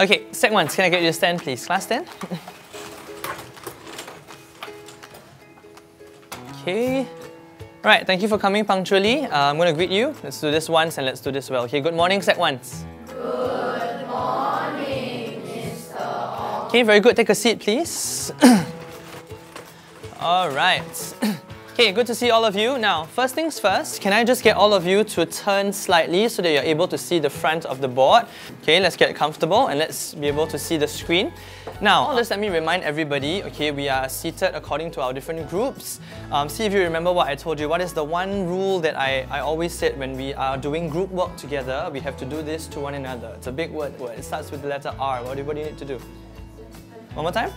Okay, Sec 1, can I get you to stand, please? Class stand. Okay. Right, thank you for coming punctually. I'm going to greet you. Let's do this once and let's do this well. Okay, good morning, Sec 1s. Good morning, Mr. Ong. Okay, very good. Take a seat, please. All right. Okay, good to see all of you. Now, first things first, can I just get all of you to turn slightly so that you're able to see the front of the board? Okay, let's get comfortable and let's be able to see the screen. Now, just let me remind everybody, okay, we are seated according to our different groups. See if you remember what I told you. What is the one rule that I always said when we are doing group work together? We have to do this to one another. It's a big word. It starts with the letter R. What do you need to do? One more time?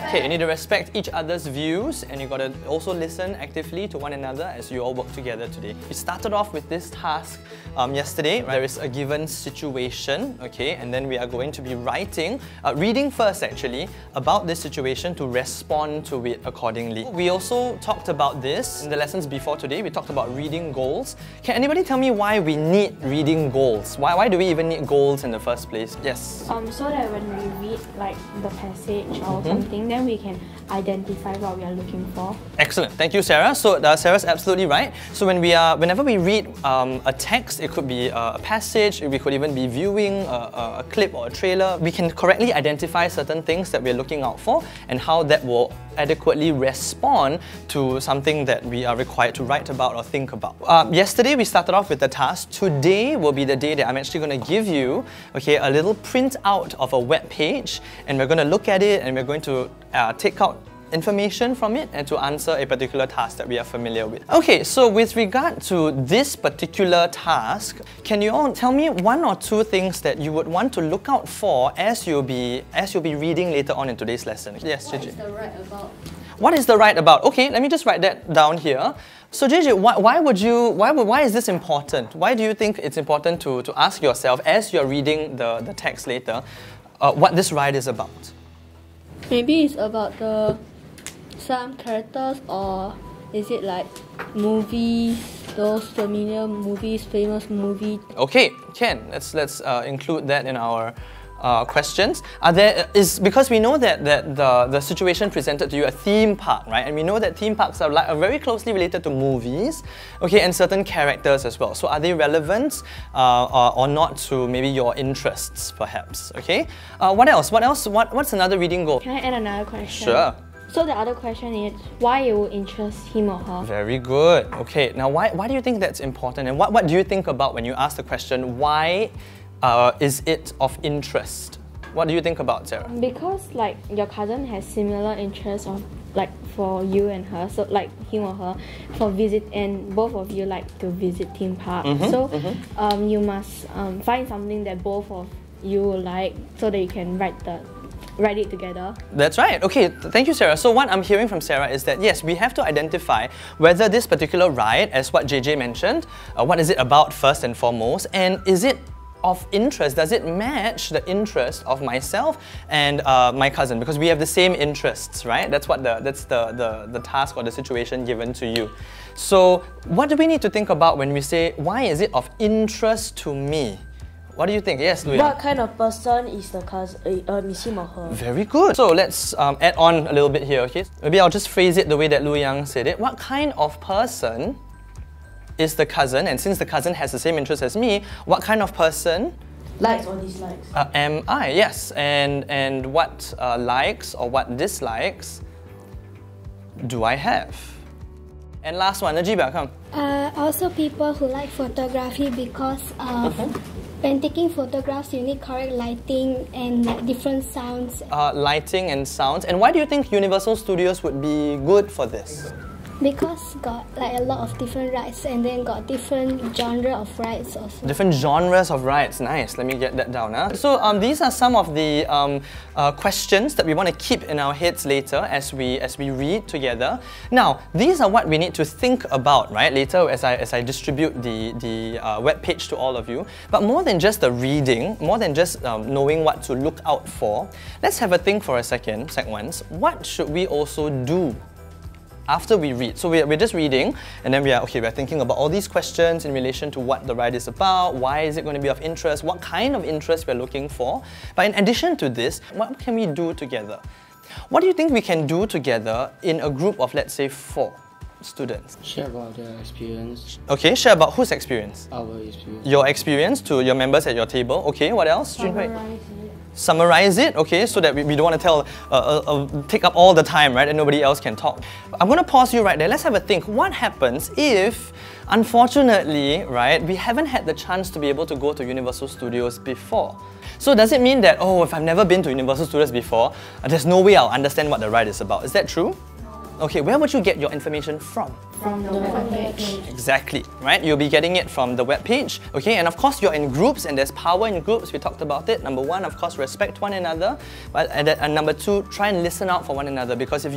Okay, you need to respect each other's views and you got to also listen actively to one another as you all work together today. We started off with this task yesterday. There is a given situation, okay, and then we are going to be reading first actually, about this situation to respond to it accordingly. We also talked about this in the lessons before today. We talked about reading goals. Can anybody tell me why we need reading goals? Why do we even need goals in the first place? Yes? So that when we read like the passage or something, then we can identify what we are looking for. Excellent, thank you, Sarah. So Sarah's absolutely right. So whenever we read a text, it could be a passage, we could even be viewing a clip or a trailer, we can correctly identify certain things that we're looking out for and how that will adequately respond to something that we are required to write about or think about. Yesterday we started off with the task. Today will be the day that I'm actually going to give you, okay, a little print out of a web page, and we're going to look at it and we're going to take out information from it and to answer a particular task that we are familiar with. Okay, so with regard to this particular task, can you all tell me one or two things that you would want to look out for as you'll be reading later on in today's lesson? Yes, JJ. What is the right about? What is the right about? Okay, let me just write that down here. So JJ, why is this important? Why do you think it's important to ask yourself as you're reading the text later what this right is about? Maybe it's about some characters, or is it like movies, those familiar movies, famous movies? Okay, Ken, let's include that in our questions. Because we know that the situation presented to you a theme park, right? And we know that theme parks are very closely related to movies, okay, and certain characters as well. So are they relevant or not to maybe your interests, perhaps? Okay. What else? What's another reading goal? Can I add another question? Sure. So the other question is why it will interest him or her. Very good. Okay. Now, why do you think that's important? And what do you think about when you ask the question, why is it of interest? What do you think about, Sarah? Because like your cousin has similar interests of like for you and her, so like him or her for visit, and both of you like to visit theme park. You must find something that both of you like so that you can write it together. That's right. Okay, thank you, Sarah. So what I'm hearing from Sarah is that yes, we have to identify whether this particular ride, as what JJ mentioned, what is it about first and foremost, and is it of interest? Does it match the interest of myself and my cousin? Because we have the same interests, right? That's the task or the situation given to you. So what do we need to think about when we say, why is it of interest to me? What do you think? Yes, Lu Yang. What kind of person is the cousin? Is him or her? Very good. So let's add on a little bit here, okay? Maybe I'll just phrase it the way that Lu Yang said it. What kind of person is the cousin? And since the cousin has the same interest as me, what kind of person likes or dislikes? Am I? Yes. And what likes or what dislikes do I have? And last one, Najibah, come. Also people who like photography, because when taking photographs you need correct lighting and like, different sounds. Lighting and sounds. And why do you think Universal Studios would be good for this? Because got like a lot of different rides, and then got different genre of rides also. Different genres of rides, nice. Let me get that down. So these are some of the questions that we want to keep in our heads later as we read together. Now, these are what we need to think about, right? Later as I distribute the web page to all of you. But more than just the reading, more than just knowing what to look out for, let's have a think for a second, Sec 1s. What should we also do after we read. So we're just reading, and then we're thinking about all these questions in relation to what the ride is about, why is it going to be of interest, what kind of interest we're looking for. But in addition to this, what can we do together? What do you think we can do together in a group of, let's say, 4 students? Share about their experience. Okay, share about whose experience? Our experience. Your experience to your members at your table. Okay, what else? Summarize it, okay, so that we don't want to take up all the time, right, and nobody else can talk. I'm going to pause you right there. Let's have a think. What happens if, unfortunately, right, we haven't had the chance to be able to go to Universal Studios before? So does it mean that, oh, if I've never been to Universal Studios before, there's no way I'll understand what the ride is about? Is that true? Okay, where would you get your information from? From the webpage. Exactly, right? You'll be getting it from the webpage. Okay, and of course you're in groups and there's power in groups. We talked about it. Number 1, of course, respect one another. And number 2, try and listen out for one another. Because if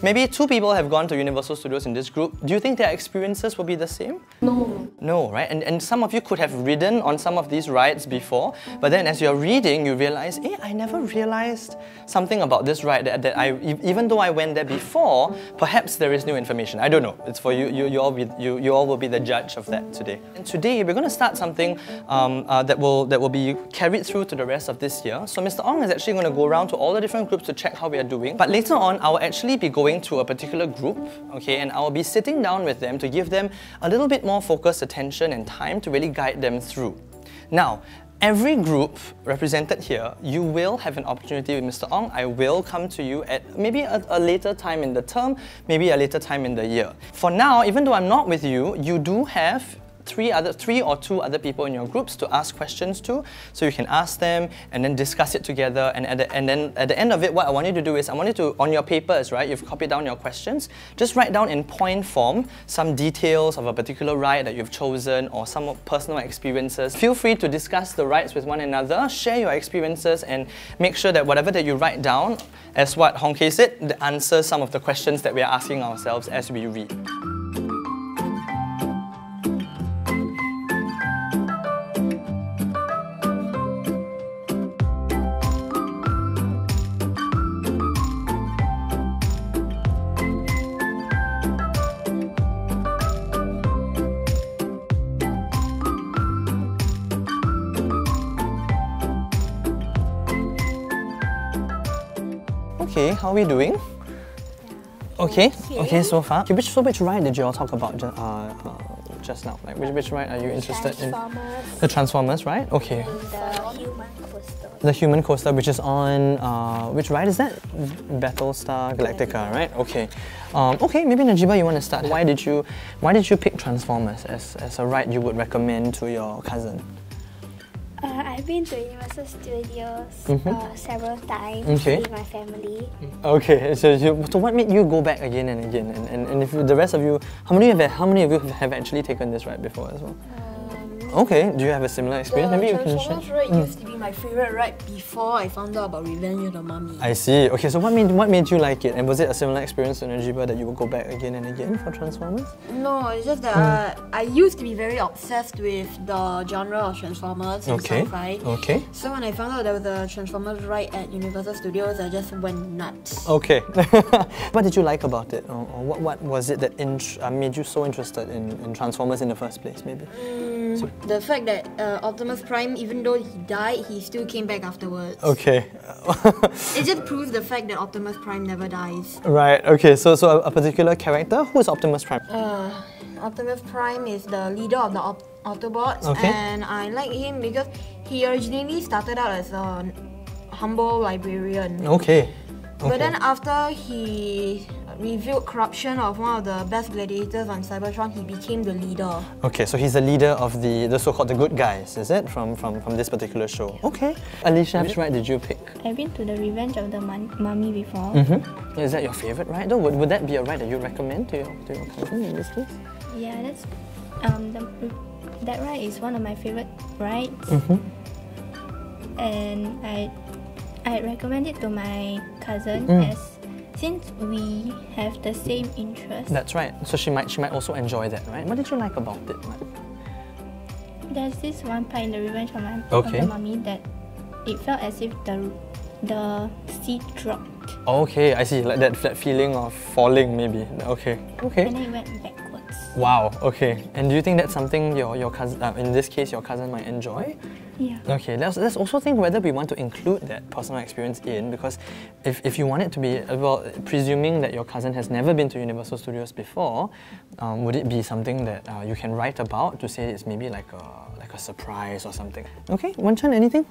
maybe 2 people have gone to Universal Studios in this group, do you think their experiences will be the same? No. No, right? And some of you could have ridden on some of these rides before, but then as you're reading, you realize, hey, I never realized something about this ride that even though I went there before, perhaps there is new information. I don't know. It's for you. You all will be the judge of that today. And today we're going to start something that will be carried through to the rest of this year. So Mr. Ong is actually going to go around to all the different groups to check how we are doing. But later on, I will actually be going to a particular group, okay, and I will be sitting down with them to give them a little bit more focused attention and time to really guide them through. Now, every group represented here, you will have an opportunity with Mr. Ong. I will come to you at maybe a later time in the term, maybe a later time in the year. For now, even though I'm not with you, you do have 3 or 2 other people in your groups to ask questions to, so you can ask them and then discuss it together. And then at the end of it, what I want you to do is, I want you to, on your papers, right, you've copied down your questions, just write down in point form some details of a particular ride that you've chosen or some personal experiences. Feel free to discuss the rides with one another, share your experiences, and make sure that whatever that you write down, as what Hong Kei said, answers some of the questions that we are asking ourselves as we read. Okay, how are we doing? Okay, so far. Okay, which ride did you all talk about just now? Like, which ride are you interested in? The Transformers, right? Okay. The human coaster. The human coaster, which is on, which ride is that? Battlestar Galactica, right? Okay. Okay, maybe Najiba, you want to start. Why did you pick Transformers as a ride you would recommend to your cousin? I've been to Universal Studios several times with my family. Okay, so what made you go back again and again? And if the rest of you, how many of you have actually taken this ride before as well? Okay, do you have a similar experience? Maybe you can share. Transformers ride used to be my favourite ride before I found out about Revenge of the Mummy. I see. Okay, so what made you like it? And was it a similar experience to Najiba that you would go back again and again for Transformers? No, it's just that I used to be very obsessed with the genre of Transformers and sci-fi. Okay. So when I found out there was a Transformers ride at Universal Studios, I just went nuts. Okay. What did you like about it? Or what was it that made you so interested in Transformers in the first place, maybe? The fact that Optimus Prime, even though he died, he still came back afterwards. Okay. It just proves the fact that Optimus Prime never dies. Right, okay, so a particular character? Who is Optimus Prime? Optimus Prime is the leader of the Autobots, and I like him because he originally started out as a humble librarian. Okay. But then after he revealed corruption of one of the best gladiators on Cybertron, he became the leader. Okay, so he's the leader of the so-called the good guys, is it? From this particular show. Okay. Alicia, which ride did you pick? I've been to the Revenge of the Mummy before. Is that your favorite ride though? Would that be a ride that you recommend to your cousin in this case? Yeah, that's that ride is one of my favorite rides. And I recommend it to my cousin as since we have the same interest. That's right. So she might also enjoy that, right? What did you like about it? There's this one part in the Revenge of the Mummy that it felt as if the seed dropped Okay, I see. Like that feeling of falling, maybe. Okay. Okay. And I went backwards. Wow. Okay. And do you think that's something your cousin, in this case, your cousin might enjoy? Yeah. Okay, let's also think whether we want to include that personal experience in, because if you want it to be, well, presuming that your cousin has never been to Universal Studios before, would it be something that you can write about to say it's maybe like a surprise or something? Okay, Wanchan, anything?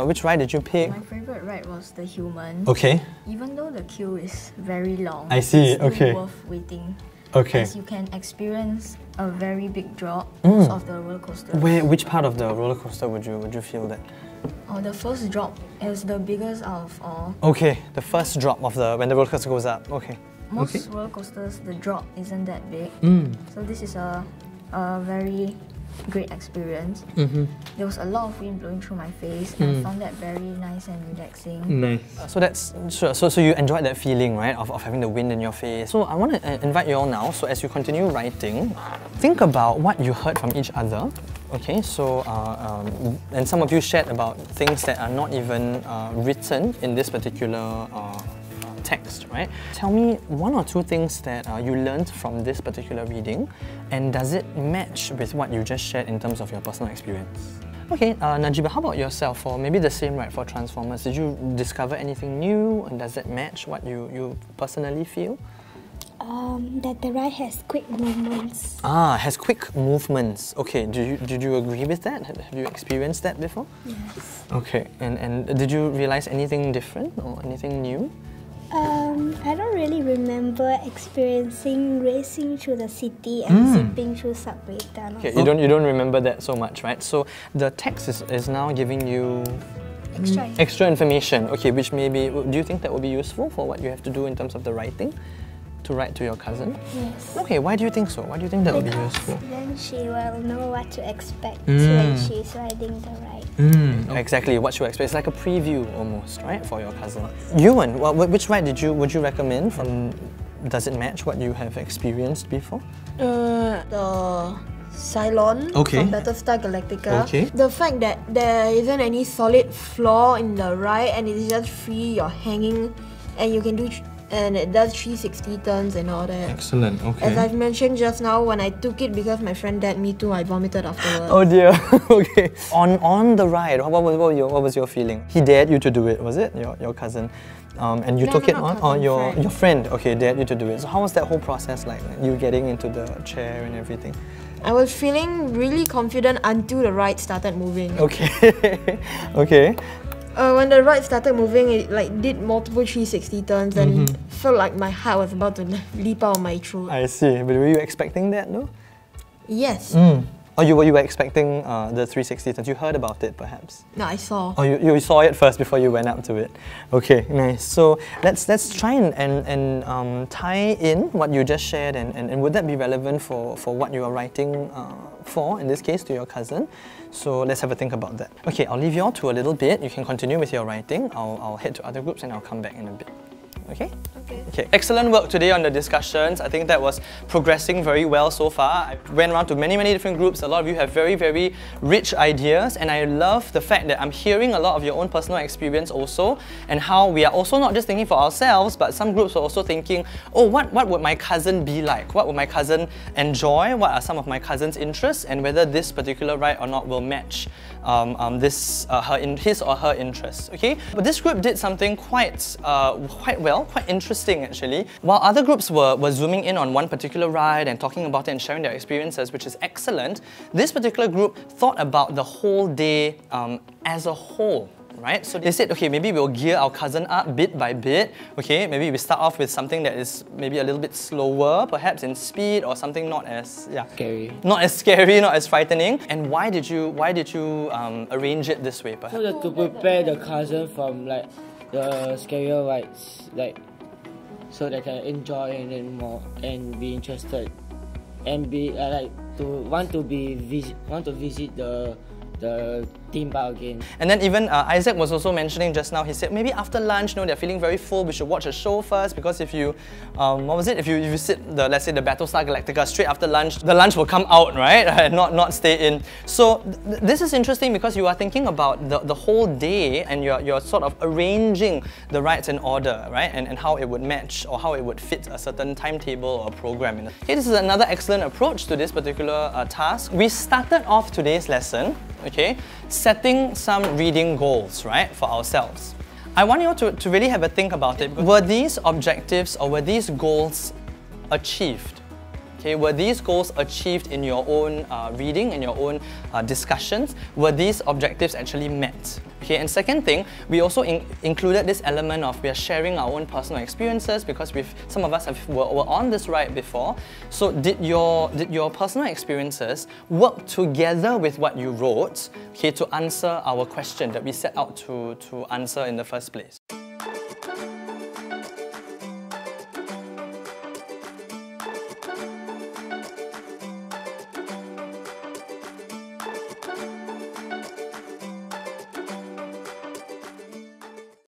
Which ride did you pick? My favorite ride was the human. Okay. Even though the queue is very long, I see, it's still okay. worth waiting. Okay. As you can experience a very big drop of the roller coaster. Which part of the roller coaster would you feel that? Oh, the first drop is the biggest out of all. Okay, the first drop of when the roller coaster goes up. Okay. Most roller coasters, the drop isn't that big. So this is a very great experience. There was a lot of wind blowing through my face, and I found that very nice and relaxing. Nice. So that's sure. So you enjoyed that feeling, right, of having the wind in your face. So I want to invite you all now. So as you continue writing, think about what you heard from each other. Okay. So and some of you shared about things that are not even written in this particular text, right? Tell me one or two things that you learned from this particular reading, and does it match with what you just shared in terms of your personal experience? Okay, Najiba, how about yourself? For maybe the same, right, for Transformers, did you discover anything new, and does that match what you personally feel? That the ride has quick movements. Has quick movements. Okay, did you agree with that? Have you experienced that before? Yes. Okay, and did you realize anything different or anything new? I don't really remember experiencing racing through the city and zipping through subway tunnels. Okay, you don't remember that so much, right? So the text is now giving you extra information. Okay, which maybe, do you think that will be useful for what you have to do in terms of the writing? To write to your cousin? Yes. Okay, why do you think so? Why do you think that would be useful? Then she will know what to expect when she's riding the ride. Exactly, what you expect. It's like a preview almost, right, for your cousin. Ewan, which ride would you recommend? Does it match what you have experienced before? The Cylon from Battlestar Galactica. Okay. The fact that there isn't any solid floor in the ride and it's just free, you're hanging, and you can do, and it does 360 turns and all that. Excellent, okay. As I've mentioned just now, when I took it because my friend dared me to, I vomited afterwards. Oh dear, okay. On the ride, what was your feeling? He dared you to do it, was it? Your cousin? And you took it on? Or your friend, okay, dared you to do it. So how was that whole process like? You getting into the chair and everything? I was feeling really confident until the ride started moving. Okay, okay. When the ride started moving, it did multiple 360 turns and felt like my heart was about to leap out of my throat. I see. But were you expecting that, no? Yes. Or you were expecting the 360 turns? You heard about it, perhaps? No, I saw. Oh, you saw it first before you went up to it. Okay, nice. So let's try and tie in what you just shared, and would that be relevant for what you are writing for, in this case, to your cousin? So let's have a think about that. Okay, I'll leave you all to a little bit. You can continue with your writing. I'll head to other groups and I'll come back in a bit. Okay? Okay. Excellent work today on the discussions. I think that was progressing very well so far. I went around to many different groups. A lot of you have very rich ideas, and I love the fact that I'm hearing a lot of your own personal experience also, and how we are also not just thinking for ourselves, but some groups are also thinking, oh, what would my cousin be like? What would my cousin enjoy? What are some of my cousin's interests? And whether this particular ride or not will match his or her interests. Okay, but this group did something quite well, quite interesting actually. While other groups were zooming in on one particular ride and talking about it and sharing their experiences, which is excellent, this particular group thought about the whole day as a whole. Right? So they said, okay, maybe we'll gear our cousin up bit by bit. Okay, maybe we start off with something that is maybe a little bit slower, perhaps in speed, or something not as scary, not as frightening. And why did you arrange it this way, perhaps? So that to prepare the cousin from the scarier rides, so they can enjoy it more and be interested, and be want to visit the theme park again. And then even Isaac was also mentioning just now, he said maybe after lunch, they're feeling very full, we should watch a show first, because if you, what was it? If you sit, let's say the Battlestar Galactica straight after lunch, the lunch will come out, right? And not stay in. So this is interesting because you are thinking about the whole day, and you're sort of arranging the rides in order, right? And how it would match or how it would fit a certain timetable or program. Okay, this is another excellent approach to this particular task. We started off today's lesson, okay, setting some reading goals, right, for ourselves. I want you all to really have a think about it. Were these objectives or were these goals achieved? Okay, were these goals achieved in your own reading, in your own discussions? Were these objectives actually met? Okay, and second thing, we also included this element of we are sharing our own personal experiences, because some of us were on this ride before. So did your personal experiences work together with what you wrote, okay, to answer our question that we set out to answer in the first place?